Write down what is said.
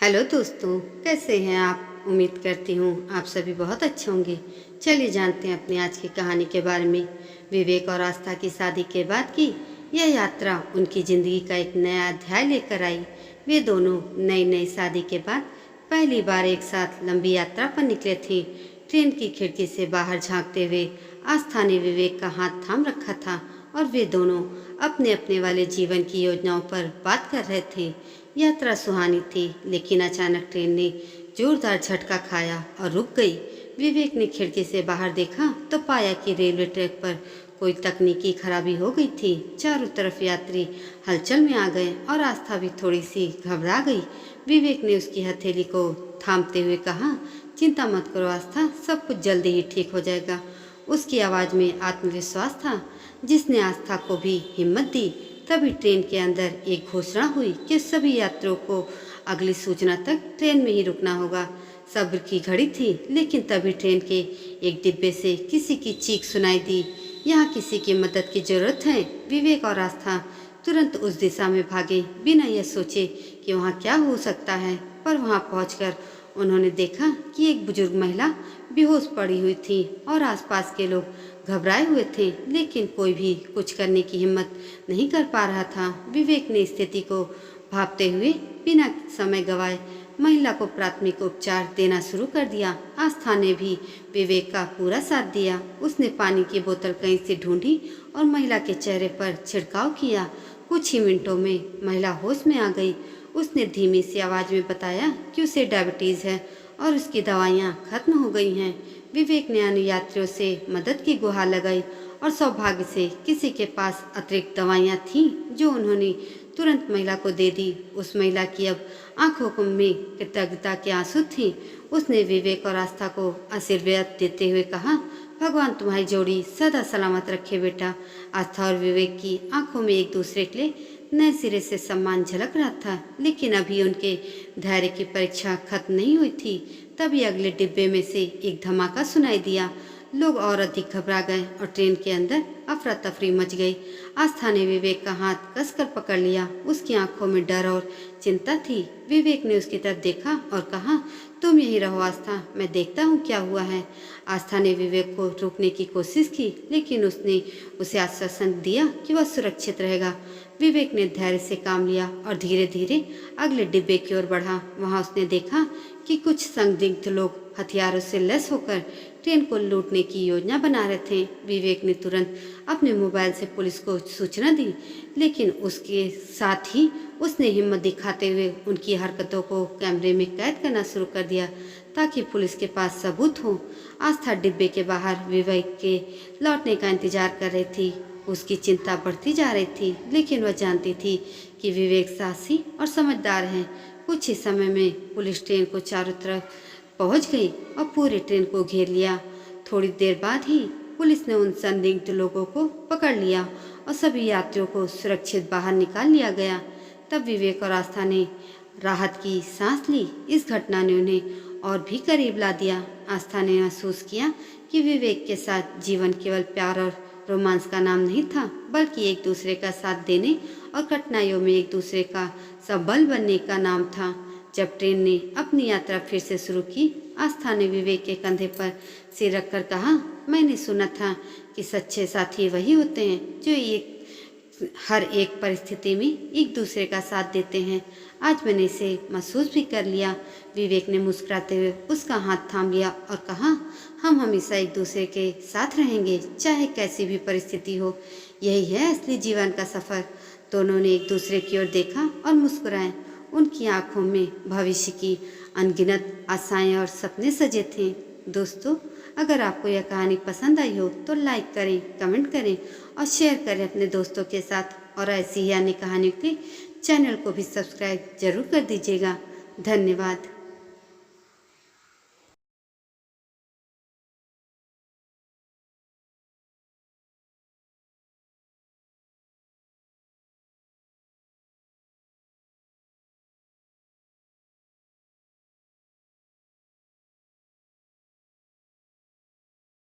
Hello दोस्तों, कैसे हैं आप। उम्मीद करती हूँ आप सभी बहुत अच्छे होंगे। चलिए जानते हैं अपनी आज की कहानी के बारे में। विवेक और आस्था की शादी के बाद की यह यात्रा उनकी ज़िंदगी का एक नया अध्याय लेकर आई। वे दोनों नई नई शादी के बाद पहली बार एक साथ लंबी यात्रा पर निकले थे। ट्रेन की खिड़की से बाहर झांकते हुए आस्था ने विवेक का हाथ थाम रखा था और वे दोनों अपने अपने वाले जीवन की योजनाओं पर बात कर रहे थे। यात्रा सुहानी थी, लेकिन अचानक ट्रेन ने जोरदार झटका खाया और रुक गई। विवेक ने खिड़की से बाहर देखा तो पाया कि रेलवे ट्रैक पर कोई तकनीकी खराबी हो गई थी। चारों तरफ यात्री हलचल में आ गए और आस्था भी थोड़ी सी घबरा गई। विवेक ने उसकी हथेली को थामते हुए कहा, चिंता मत करो आस्था, सब कुछ जल्दी ही ठीक हो जाएगा। उसकी आवाज़ में आत्मविश्वास था, जिसने आस्था को भी हिम्मत दी। तभी ट्रेन के अंदर एक घोषणा हुई कि सभी यात्रियों को अगली सूचना तक ट्रेन में ही रुकना होगा। सब्र की घड़ी थी, लेकिन तभी ट्रेन के एक डिब्बे से किसी की चीख सुनाई दी, यहाँ किसी की मदद की जरूरत है। विवेक और आस्था तुरंत उस दिशा में भागे, बिना यह सोचे कि वहाँ क्या हो सकता है। पर वहाँ पहुंचकर उन्होंने देखा कि एक बुजुर्ग महिला बेहोश पड़ी हुई थी और आसपास के लोग घबराए हुए थे, लेकिन कोई भी कुछ करने की हिम्मत नहीं कर पा रहा था। विवेक ने स्थिति को भांपते हुए बिना समय गंवाए महिला को प्राथमिक उपचार देना शुरू कर दिया। आस्था ने भी विवेक का पूरा साथ दिया। उसने पानी की बोतल कहीं से ढूंढी और महिला के चेहरे पर छिड़काव किया। कुछ ही मिनटों में महिला होश में आ गई। उसने धीमी सी आवाज़ में बताया कि उसे डायबिटीज़ है और उसकी दवाइयाँ खत्म हो गई हैं। विवेक ने अन्य यात्रियों से मदद की गुहार लगाई और सौभाग्य से किसी के पास अतिरिक्त दवाइयाँ थीं, जो उन्होंने तुरंत महिला को दे दी। उस महिला की अब आंखों में कृतज्ञता के आंसू थी। उसने विवेक और आस्था को आशीर्वाद देते हुए कहा, भगवान तुम्हारी जोड़ी सदा सलामत रखे बेटा। आस्था और विवेक की आंखों में एक दूसरे के लिए नए सिरे से सम्मान झलक रहा था, लेकिन अभी उनके धैर्य की परीक्षा खत्म नहीं हुई थी। तभी अगले डिब्बे में से एक धमाका सुनाई दिया। लोग और अधिक घबरा गए और ट्रेन के अंदर अफरा तफरी मच गई। आस्था ने विवेक का हाथ कसकर पकड़ लिया। उसकी आंखों में डर और चिंता थी। विवेक ने उसकी तरफ देखा और कहा, तुम यही रहो आस्था, मैं देखता हूँ क्या हुआ है। आस्था ने विवेक को रोकने की कोशिश की, लेकिन उसने उसे आश्वासन दिया कि वह सुरक्षित रहेगा। विवेक ने धैर्य से काम लिया और धीरे धीरे अगले डिब्बे की ओर बढ़ा। वहाँ उसने देखा कि कुछ संदिग्ध लोग हथियारों से लैस होकर ट्रेन को लूटने की योजना बना रहे थे। विवेक ने तुरंत अपने मोबाइल से पुलिस को सूचना दी, लेकिन उसके साथ ही उसने हिम्मत दिखाते हुए उनकी हरकतों को कैमरे में कैद करना शुरू कर दिया, ताकि पुलिस के पास सबूत हो। आस्था डिब्बे के बाहर विवेक के लौटने का इंतजार कर रही थी। उसकी चिंता बढ़ती जा रही थी, लेकिन वह जानती थी कि विवेक साहसी और समझदार है। कुछ ही समय में पुलिस ट्रेन को चारों तरफ पहुंच गई और पूरे ट्रेन को घेर लिया। थोड़ी देर बाद ही पुलिस ने उन संदिग्ध लोगों को पकड़ लिया और सभी यात्रियों को सुरक्षित बाहर निकाल लिया गया। तब विवेक और आस्था ने राहत की सांस ली। इस घटना ने उन्हें और भी करीब ला दिया। आस्था ने महसूस किया कि विवेक के साथ जीवन केवल प्यार और रोमांस का नाम नहीं था, बल्कि एक दूसरे का साथ देने और कठिनाइयों में एक दूसरे का सबल बनने का नाम था। जब ट्रेन ने अपनी यात्रा फिर से शुरू की, आस्था ने विवेक के कंधे पर सिर रखकर कहा, मैंने सुना था कि सच्चे साथी वही होते हैं जो हर एक परिस्थिति में एक दूसरे का साथ देते हैं। आज मैंने इसे महसूस भी कर लिया। विवेक ने मुस्कुराते हुए उसका हाथ थाम लिया और कहा, हम हमेशा एक दूसरे के साथ रहेंगे, चाहे कैसी भी परिस्थिति हो। यही है असली जीवन का सफ़र। दोनों ने एक दूसरे की ओर देखा और मुस्कुराए। उनकी आंखों में भविष्य की अनगिनत आशाएं और सपने सजे थे। दोस्तों, अगर आपको यह कहानी पसंद आई हो तो लाइक करें, कमेंट करें और शेयर करें अपने दोस्तों के साथ। और ऐसी ही अन्य कहानियों के चैनल को भी सब्सक्राइब जरूर कर दीजिएगा। धन्यवाद।